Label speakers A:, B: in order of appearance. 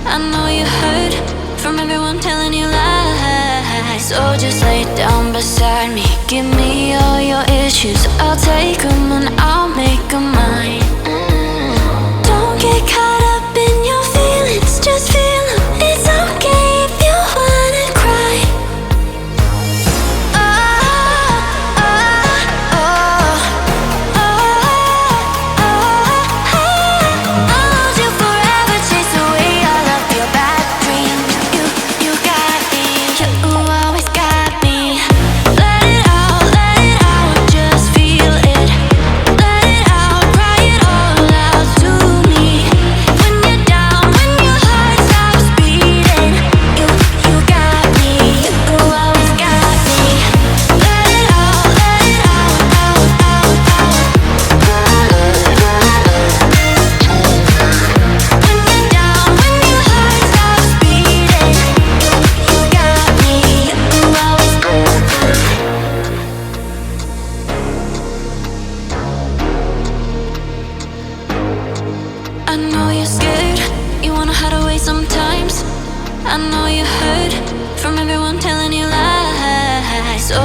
A: I know you heard from everyone telling you lies. So just lay down beside me, give me all your issues. I'll take them and I'll make them mine. Don't get caught up in your feelings, just feel them. It's okay if you wanna cry. I'll hold you forever, chase away all of your bad dreams. You got me, you always got me. Let it out, just feel it. Let it out, cry it all out to me. When you're down, when your heart stops beating, you got me, you always got me. Let it out, out. When you're down, when your heart stops beating, you got me, you always got me. I know you're scared, you wanna hide away sometimes. I know you heard from everyone telling you lies. So